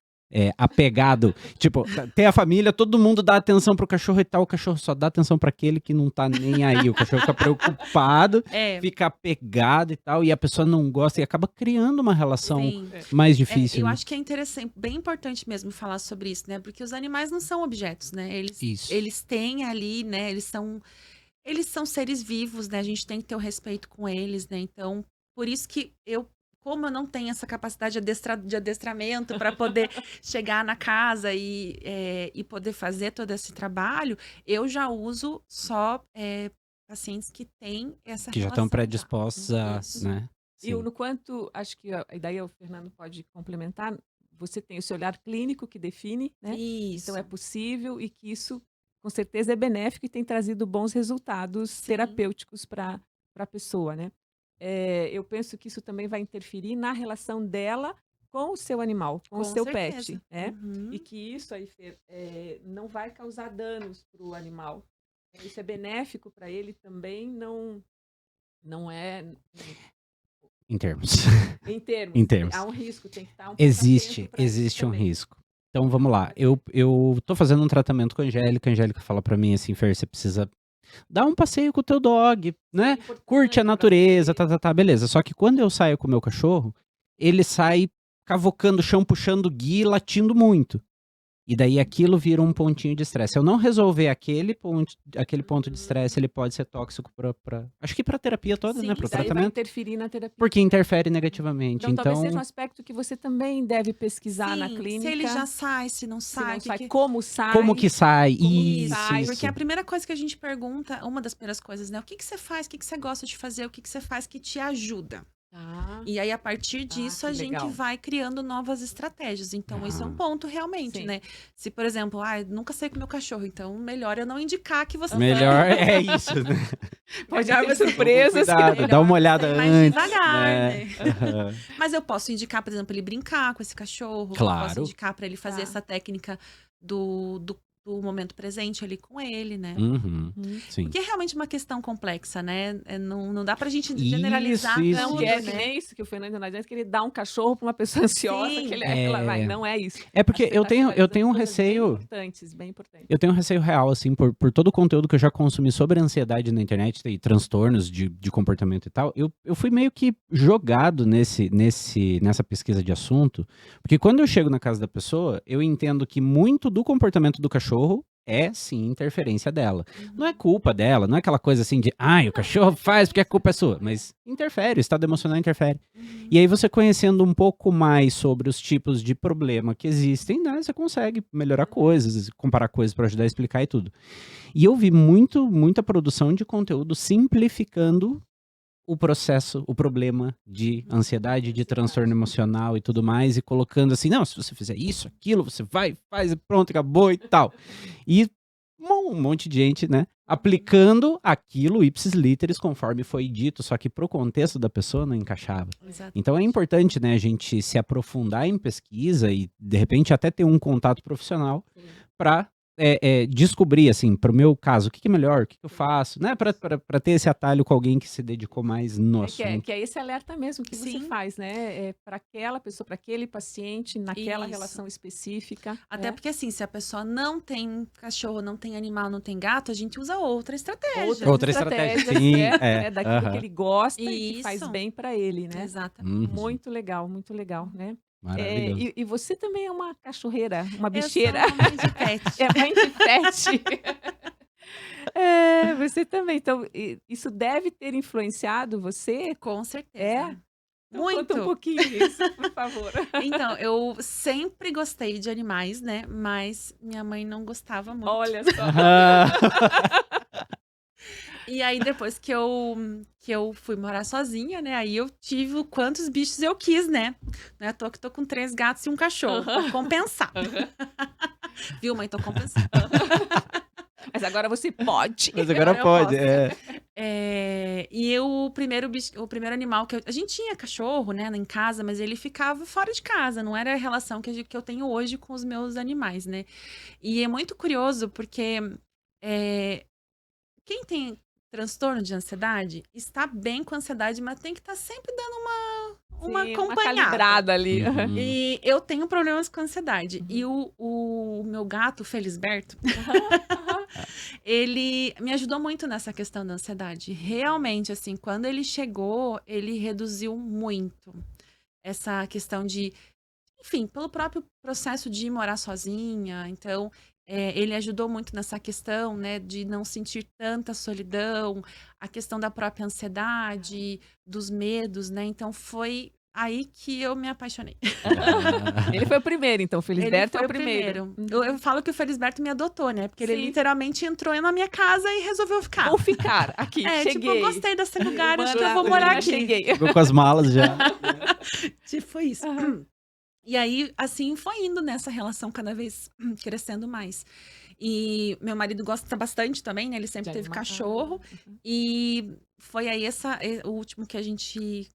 apegado, tipo, tem a família, todo mundo dá atenção pro cachorro e tal, o cachorro só dá atenção pra aquele que não tá nem aí, o cachorro fica preocupado, fica apegado e tal, e a pessoa não gosta e acaba criando uma relação Sim. mais difícil. Eu né? acho que é interessante, bem importante mesmo falar sobre isso, né? Porque os animais não são objetos, né? Isso. Eles têm ali, né? Eles são seres vivos, né? A gente tem que ter o respeito com eles, né? Então, por isso que como eu não tenho essa capacidade de adestramento para poder chegar na casa e poder fazer todo esse trabalho, eu já uso só pacientes que têm essa Que já estão relação predispostos a, Isso. né? E no quanto, acho que daí o Fernando pode complementar, você tem esse olhar clínico que define, né? Isso. Então é possível e que isso com certeza é benéfico e tem trazido bons resultados terapêuticos para a pessoa, né? Eu penso que isso também vai interferir na relação dela com o seu animal, com o seu certeza. pet, né? Uhum. E que isso aí, Fer, não vai causar danos para o animal. Isso é benéfico para ele também, não é... Em termos. Em termos. Há um risco, tem que estar um pouco Existe atento pra isso um também. risco. Então vamos lá. Eu tô fazendo um tratamento com a Angélica fala pra mim assim, Fer, você precisa dar um passeio com o teu dog, né? É importante Curte a pra natureza, você. tá, beleza. Só que quando eu saio com o meu cachorro, ele sai cavocando o chão, puxando guia e latindo muito. E daí aquilo vira um pontinho de estresse. Se eu não resolver aquele ponto de estresse, ele pode ser tóxico pra acho que pra terapia toda, Sim, né? Pro Daí vai tratamento. interferir na terapia. Porque interfere negativamente. Então, talvez Então, seja um aspecto que você também deve pesquisar na Sim, clínica. se ele já sai, se não se sai. não sai, que- como sai. como que sai? Como que Isso, sai, isso. Porque a primeira coisa que a gente pergunta, uma das primeiras coisas, né? O que você faz? O que você gosta de fazer? O que você faz que te ajuda? Tá. E aí, a partir disso, que a gente legal. vai criando novas estratégias. Então, isso é um ponto realmente, Sim. né? Se, por exemplo, nunca saí com meu cachorro, então melhor eu não indicar que você Melhor é isso, né? Pode Melhor ter você- surpresas. que Cuidado, dá uma olhada ser mais antes, devagar, né? né? Aham. Mas eu posso indicar, por exemplo, ele brincar com esse cachorro. Eu Claro. posso indicar para ele fazer Tá. essa técnica do momento presente ali com ele, né? Uhum. Sim. Porque é realmente uma questão complexa, né? Não dá pra gente generalizar Isso, Não, tudo, que é né? que nem isso que o Fernando antes, que ele dá um cachorro pra uma pessoa ansiosa, Sim. que ela vai. Não é isso. É porque Acho que eu você tá tenho um finalizando coisas receio. Bem importantes, bem importantes. Eu tenho um receio real, assim, por todo o conteúdo que eu já consumi sobre ansiedade na internet e transtornos de comportamento e tal. Eu fui meio que jogado nessa pesquisa de assunto, porque quando eu chego na casa da pessoa, eu entendo que muito do comportamento do cachorro é, sim, interferência dela. Não é culpa dela, não é aquela coisa assim de, o cachorro faz porque a culpa é sua, mas interfere, o estado emocional interfere. E aí você conhecendo um pouco mais sobre os tipos de problema que existem, né, você consegue melhorar coisas, comparar coisas para ajudar a explicar e tudo. E eu vi muita produção de conteúdo simplificando o processo, o problema de ansiedade, de transtorno emocional e tudo mais, e colocando assim, não, se você fizer isso, aquilo, você vai, faz e pronto, acabou e tal. E um monte de gente, né, aplicando aquilo ipsis literis conforme foi dito, só que pro contexto da pessoa não encaixava. Exato. Então é importante, né, a gente se aprofundar em pesquisa e, de repente, até ter um contato profissional para descobrir, assim, pro meu caso, o que é melhor, o que eu faço, né, para ter esse atalho com alguém que se dedicou mais no assunto. Que é esse alerta mesmo que você Sim. faz, né? Para aquela pessoa, para aquele paciente, naquela Isso. relação específica. Até porque, assim, se a pessoa não tem cachorro, não tem animal, não tem gato, a gente usa outra estratégia. Outra estratégia, estratégias, sim, né? Daquilo aham. que ele gosta e que faz Isso. bem para ele, né? Exatamente. Muito legal, né? Maravilhoso. E você também é uma cachorreira, uma Eu sou bicheira. uma mãe de pet. É mãe de pet. Você também. Então, isso deve ter influenciado você? Com certeza. É? Então, Muito. conta um pouquinho disso, por favor. Então, eu sempre gostei de animais, né? Mas minha mãe não gostava muito. Olha só. E aí, depois que eu fui morar sozinha, né? Aí eu tive quantos bichos eu quis, né? Não é à toa que tô com 3 gatos e um cachorro. Pra compensar. Viu, mãe? Tô compensando. Mas agora você pode. Mas agora eu pode, posso. E o primeiro animal que a gente tinha cachorro, né, em casa, mas ele ficava fora de casa, não era a relação que eu tenho hoje com os meus animais, né? E é muito curioso porque quem tem transtorno de ansiedade está bem com ansiedade, mas tem que estar sempre dando uma Sim, acompanhada. calibrada ali. Uhum. E eu tenho problemas com ansiedade. E o meu gato, Felisberto, ele me ajudou muito nessa questão da ansiedade. Realmente, assim, quando ele chegou, ele reduziu muito essa questão de, enfim, pelo próprio processo de morar sozinha. Então, ele ajudou muito nessa questão, né, de não sentir tanta solidão, a questão da própria ansiedade, dos medos, né? Então, foi aí que eu me apaixonei. Ele foi o primeiro, então. O Felisberto Ele é foi o primeiro. Eu falo que o Felisberto me adotou, né? Porque ele Sim. literalmente entrou na minha casa e resolveu ficar. Vou ficar aqui, cheguei. Tipo, eu gostei desse lugar, acho que eu vou Maravilha, morar aqui. Cheguei. Chegou com as malas já. Tipo isso. E aí, assim, foi indo nessa relação cada vez crescendo mais. E meu marido gosta bastante também, né? Ele sempre De teve animal. cachorro. E foi aí o último que a gente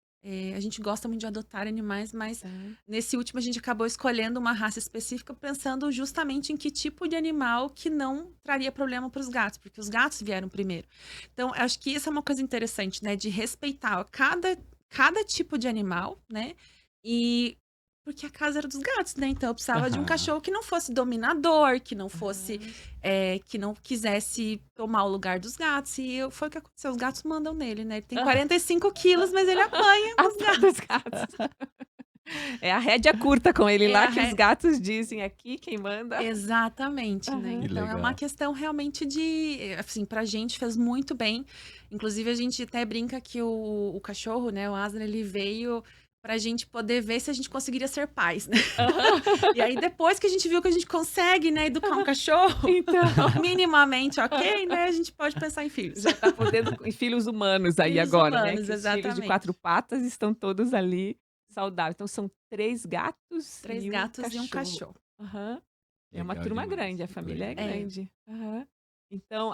gosta muito de adotar animais, mas nesse último a gente acabou escolhendo uma raça específica pensando justamente em que tipo de animal que não traria problema para os gatos, porque os gatos vieram primeiro. Então, acho que isso é uma coisa interessante, né? De respeitar cada tipo de animal, né? E porque a casa era dos gatos, né? Então eu precisava de um cachorro que não fosse dominador, que não fosse, que não quisesse tomar o lugar dos gatos. E foi o que aconteceu. Os gatos mandam nele, né? Ele tem 45 quilos, mas ele apanha dos gatos. Dos gatos. É a rédea curta com ele lá, que os gatos dizem aqui, quem manda. Exatamente, né? Que Então é legal. uma questão realmente de, assim, pra gente fez muito bem. Inclusive a gente até brinca que o cachorro, né, o Aslan, ele veio pra gente poder ver se a gente conseguiria ser pais, né? E aí, depois que a gente viu que a gente consegue, né, educar um cachorro, Então, minimamente ok, né, a gente pode pensar em filhos. já tá podendo em filhos humanos aí Filhos agora, né? humanos, Que os filhos de exatamente. 4 patas estão todos ali saudáveis. Então são 3 gatos 3 e um gatos e um cachorro. cachorro. Aham. É uma Legal turma demais, grande, a família é legal. grande. Aham. Então,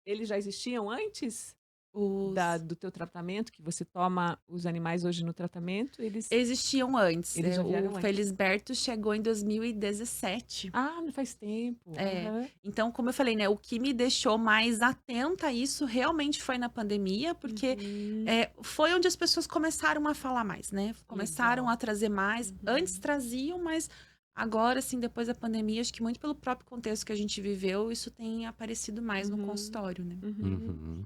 eles já existiam antes Os... do teu tratamento, que você toma os animais hoje no tratamento, eles... Existiam antes. Eles já vieram O antes. Felisberto chegou em 2017. Ah, não faz tempo. É. Aham. Então, como eu falei, né, o que me deixou mais atenta a isso realmente foi na pandemia, porque Uhum. foi onde as pessoas começaram a falar mais, né? Começaram Legal. a trazer mais. Uhum. Antes traziam, mas agora, assim, depois da pandemia, acho que muito pelo próprio contexto que a gente viveu, isso tem aparecido mais no Uhum. consultório, né? Uhum. Uhum.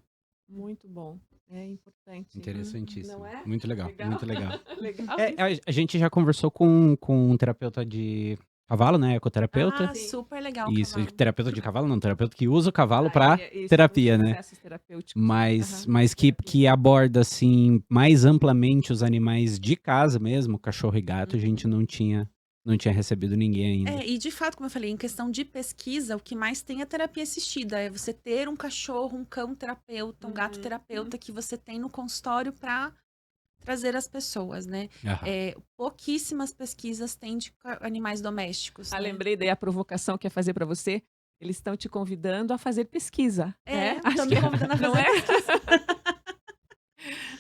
Muito bom. É importante. Interessantíssimo. Não é? Muito legal, Legal. muito legal. Legal. A gente já conversou com um terapeuta de cavalo, né? Ecoterapeuta. Ah, Sim. super legal. Isso, cavalo. terapeuta de cavalo, não, terapeuta que usa o cavalo pra Isso, terapia, os né? processos terapêuticos. Mas, Aham. mas que aborda, assim, mais amplamente os animais de casa mesmo, cachorro e gato, a gente não tinha recebido ninguém ainda. E de fato, como eu falei, em questão de pesquisa, o que mais tem é terapia assistida. É você ter um cachorro, um cão terapeuta, um gato terapeuta que você tem no consultório para trazer as pessoas, né? Aham. Pouquíssimas pesquisas têm de animais domésticos. Ah, né? lembrei daí a provocação que ia fazer para você. Eles estão te convidando a fazer pesquisa. né? Estão me convidando a Não fazer é? pesquisa.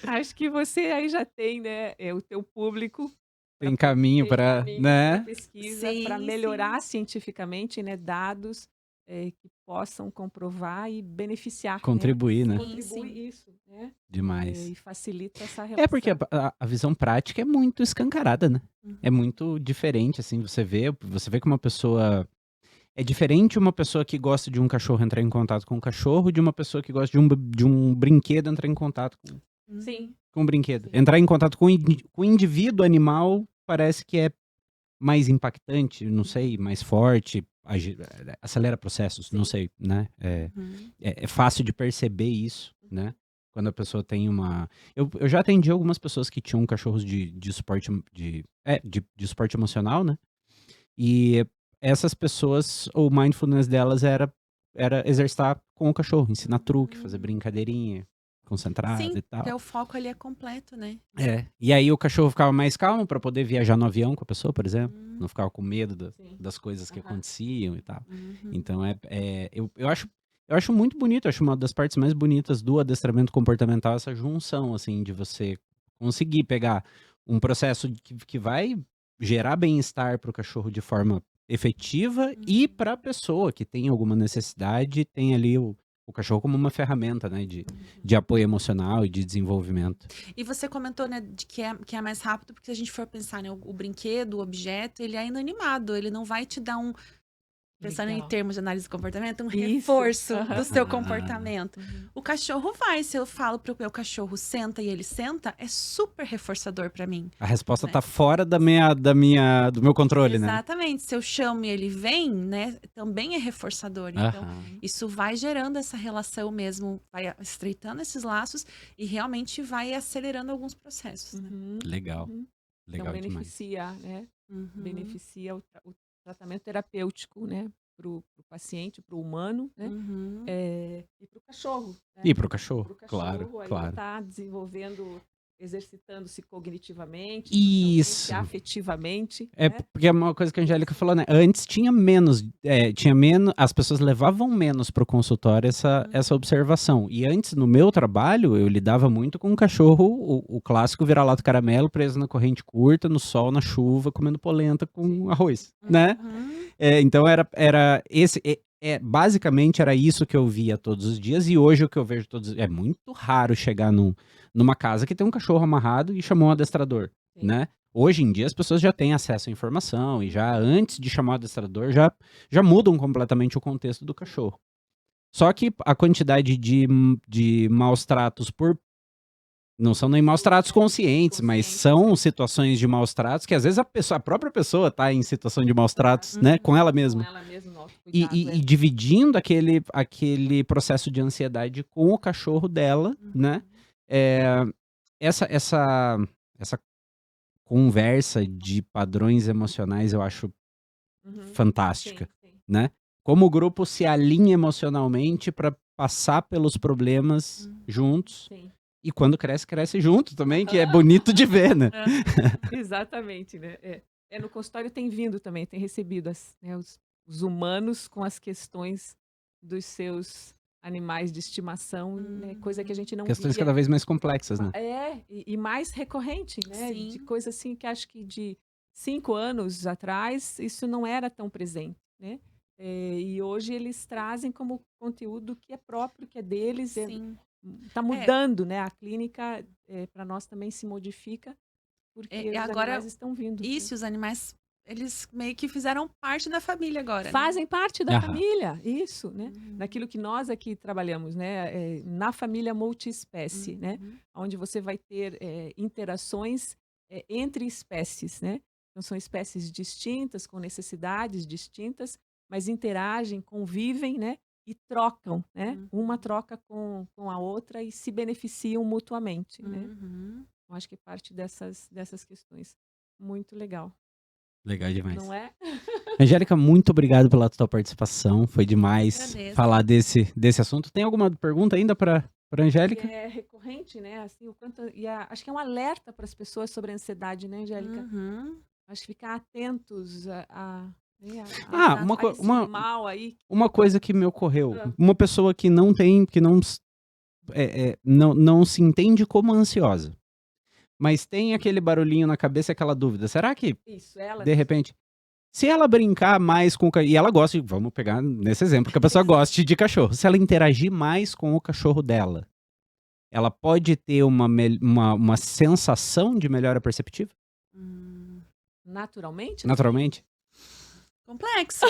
Acho que você aí já tem, né? O teu público. Tem caminho para, né? Pesquisa Sim, para sim. melhorar cientificamente, né? Dados que possam comprovar e beneficiar. Contribuir, né? Contribui Sim. isso, né? Demais. E facilita essa relação. É porque a visão prática é muito escancarada, né? Uhum. É muito diferente, assim, você vê que uma pessoa... É diferente uma pessoa que gosta de um cachorro entrar em contato com um cachorro de uma pessoa que gosta de um brinquedo entrar em contato Sim. com um brinquedo. Sim. Entrar em contato com o indivíduo animal parece que é mais impactante, não sei, mais forte, acelera processos, não sei, né? Uhum. É fácil de perceber isso, né? Quando a pessoa tem uma... Eu já atendi algumas pessoas que tinham cachorros de suporte, de suporte emocional, né? E essas pessoas, o mindfulness delas era exercitar com o cachorro, ensinar truque, fazer brincadeirinha, concentrado Sim, e tal. porque o foco ali é completo, né? E aí o cachorro ficava mais calmo para poder viajar no avião com a pessoa, por exemplo. Uhum. Não ficava com medo Sim. das coisas que Aham. aconteciam e tal. Uhum. Então, eu acho muito bonito, eu acho uma das partes mais bonitas do adestramento comportamental essa junção, assim, de você conseguir pegar um processo que vai gerar bem-estar para o cachorro de forma efetiva e para a pessoa que tem alguma necessidade, tem ali o cachorro como uma ferramenta, né, de apoio emocional e de desenvolvimento. E você comentou, né, de que é mais rápido, porque se a gente for pensar, né, o brinquedo, o objeto, ele é inanimado, ele não vai te dar pensando Legal. em termos de análise de comportamento, um Isso. reforço Aham. do seu Ah. comportamento. O cachorro vai, se eu falo pro meu cachorro senta e ele senta, é super reforçador pra mim. A resposta Né? tá fora do meu controle, né? Exatamente, se eu chamo e ele vem, né, também é reforçador. Então, Aham. isso vai gerando essa relação mesmo, vai estreitando esses laços e realmente vai acelerando alguns processos, né? Uhum. Legal. Uhum. Legal Então demais. beneficia, né? Uhum. Beneficia o tratamento terapêutico, né? Para o paciente, para o humano, né? Uhum. E para o cachorro. Né? E pro cachorro, Pro cachorro, claro, aí claro. está desenvolvendo, exercitando-se cognitivamente, Isso. socialmente, afetivamente. É né? porque é uma coisa que a Angélica falou, né? Antes tinha menos, as pessoas levavam menos pro consultório essa observação. E antes, no meu trabalho, eu lidava muito com um cachorro, o clássico vira-lata caramelo, preso na corrente curta, no sol, na chuva, comendo polenta com arroz, né? Uhum. Então era esse... basicamente era isso que eu via todos os dias, e hoje o que eu vejo todos... É muito raro chegar numa casa que tem um cachorro amarrado e chamou um adestrador, Sim. né? Hoje em dia as pessoas já têm acesso à informação e já antes de chamar o adestrador já mudam completamente o contexto do cachorro. Só que a quantidade de maus tratos não são nem maus tratos conscientes, mas são situações de maus tratos que às vezes a própria pessoa está em situação de maus tratos, né, com ela mesma. Com ela mesma, no autocuidado, E dividindo aquele processo de ansiedade com o cachorro dela, né? Essa conversa de padrões emocionais eu acho Uhum. fantástica, Sim. né? Como o grupo se alinha emocionalmente para passar pelos problemas juntos. Sim. E quando cresce, cresce junto também, que é bonito de ver, né? Exatamente, né? No consultório tem vindo também, tem recebido os humanos com as questões dos seus animais de estimação, né? Coisa que a gente não Questões via. cada vez mais complexas, né? E mais recorrente, né? Sim. De coisa assim que acho que de 5 anos atrás isso não era tão presente, né? E hoje eles trazem como conteúdo que é próprio, que é deles. Sim. Está mudando, né? A clínica para nós também se modifica porque os agora, animais estão vindo. Isso, os animais, eles meio que fizeram parte da família agora. Fazem parte da Aham. família, isso, né? Naquilo que nós aqui trabalhamos, né? Na família multiespécie, né? Onde você vai ter interações entre espécies, né? Então são espécies distintas, com necessidades distintas, mas interagem, convivem, né? E trocam, né? Uma troca com a outra e se beneficiam mutuamente, né? Eu acho que parte dessas questões. Muito legal. Legal demais. Não é? Angélica, muito obrigado pela tua participação. Foi demais Agradeço. falar desse assunto. Tem alguma pergunta ainda para Angélica? É recorrente, né? Assim, o quanto, acho que é um alerta para as pessoas sobre a ansiedade, né, Angélica? Acho que ficar atentos esse mal aí. Uma coisa que me ocorreu. Uma pessoa que não se entende como ansiosa, mas tem aquele barulhinho na cabeça, aquela dúvida. Será que, Isso, ela. de repente, se ela brincar mais com o cachorro, e ela gosta de, vamos pegar nesse exemplo, que a pessoa goste de cachorro. Se ela interagir mais com o cachorro dela, ela pode ter uma sensação de melhora perceptiva? Naturalmente? Naturalmente? Complexo.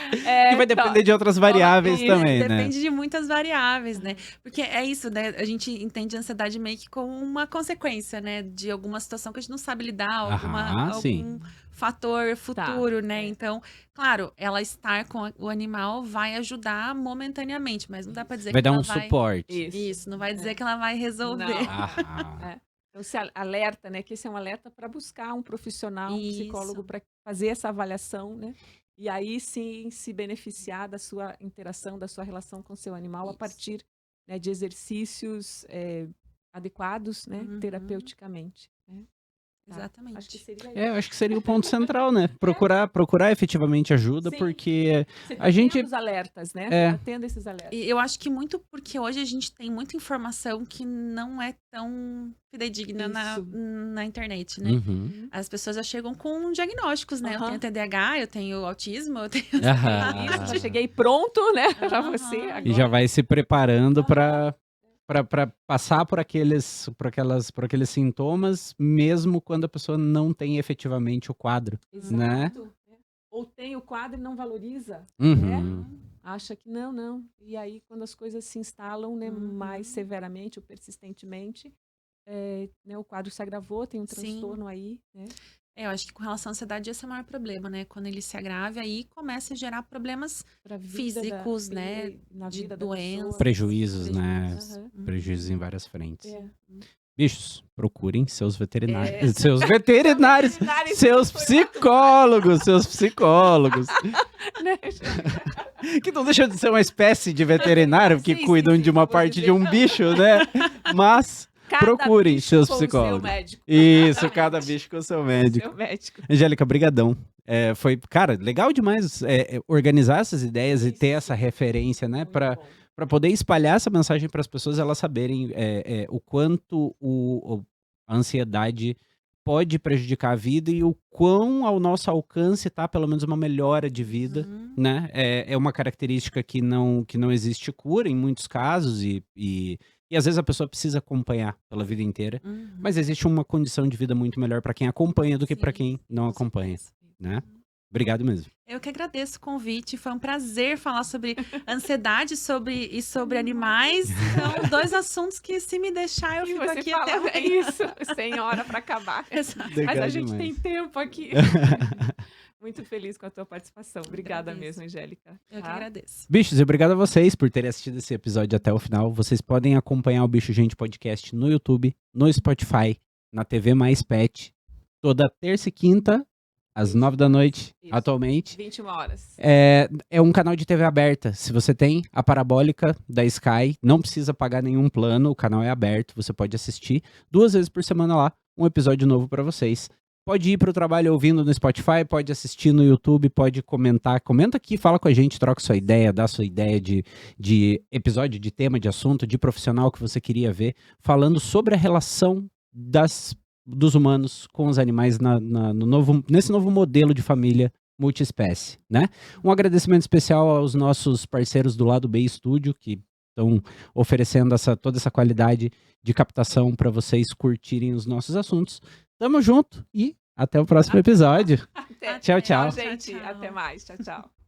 Que vai depender de outras variáveis também, né? Depende de muitas variáveis, né? Porque é isso, né? A gente entende a ansiedade meio que como uma consequência, né? De alguma situação que a gente não sabe lidar, algum fator futuro, né? Então, claro, ela estar com o animal vai ajudar momentaneamente, mas não dá pra dizer Vai que dar ela um suporte. Isso, não vai dizer que ela vai resolver. Não. Então, se alerta, né? Que esse é um alerta para buscar um profissional, um psicólogo, para fazer essa avaliação, né? E aí sim se beneficiar da sua interação, da sua relação com o seu animal a partir, né, de exercícios adequados, né? Terapeuticamente. Né? Exatamente. Acho que seria eu acho que seria o ponto central, né? Procurar efetivamente ajuda, porque a gente... Tendo os alertas, né? Tendo esses alertas. E eu acho que muito porque hoje a gente tem muita informação que não é tão fidedigna na internet, né? As pessoas já chegam com diagnósticos, né? Eu tenho TDAH, eu tenho autismo, eu tenho... Isso, já cheguei pronto, né? Pra você. Agora. E já vai se preparando para passar por aqueles sintomas, mesmo quando a pessoa não tem efetivamente o quadro. Exato. Né? Ou tem o quadro e não valoriza, né? Acha que não. E aí, quando as coisas se instalam, né, mais severamente ou persistentemente, né, o quadro se agravou, tem um transtorno aí, né? Eu acho que com relação à ansiedade esse é o maior problema, né? Quando ele se agrava, aí começa a gerar problemas físicos, né? De doenças. Prejuízos, né? Prejuízos em várias frentes. Bichos, procurem seus veterinários. Seus veterinários! Seus psicólogos! Que não deixa de ser uma espécie de veterinário que cuidam de uma parte de um bicho, né? Mas... procurem seus psicólogos. Isso, cada bicho com o seu médico. Angélica, brigadão. Foi, cara, legal demais organizar essas ideias e ter essa referência, né? Para poder espalhar essa mensagem para as pessoas, elas saberem o quanto a ansiedade pode prejudicar a vida e o quão ao nosso alcance está pelo menos uma melhora de vida, né? É uma característica que não existe cura em muitos casos e às vezes a pessoa precisa acompanhar pela vida inteira, mas existe uma condição de vida muito melhor para quem acompanha do que para quem não acompanha, né? Obrigado mesmo. Eu que agradeço o convite, foi um prazer falar sobre ansiedade e sobre animais. São 2 assuntos que, se me deixar, eu fico aqui até amanhã. Isso, sem hora para acabar. Mas a gente tem tempo aqui. Muito feliz com a tua participação. Obrigada mesmo, Angélica. Eu que agradeço. Bichos, e obrigado a vocês por terem assistido esse episódio até o final. Vocês podem acompanhar o Bicho Gente Podcast no YouTube, no Spotify na TV Mais Pet, toda terça e quinta, às 9 da noite, Isso. atualmente. 21 horas. É um canal de TV aberta. Se você tem a parabólica da Sky, não precisa pagar nenhum plano, o canal é aberto, você pode assistir 2 vezes por semana lá, um episódio novo para vocês. Pode ir para o trabalho ouvindo no Spotify, pode assistir no YouTube, pode comentar. Comenta aqui, fala com a gente, troca sua ideia, dá sua ideia de episódio, de tema, de assunto, de profissional que você queria ver, falando sobre a relação dos humanos com os animais nesse novo modelo de família multiespécie, né? Um agradecimento especial aos nossos parceiros do Lado B Studio, que estão oferecendo toda essa qualidade de captação para vocês curtirem os nossos assuntos. Tamo junto e até o próximo episódio. Até. Tchau, tchau. Gente, Tchau, tchau. até mais. Tchau, tchau.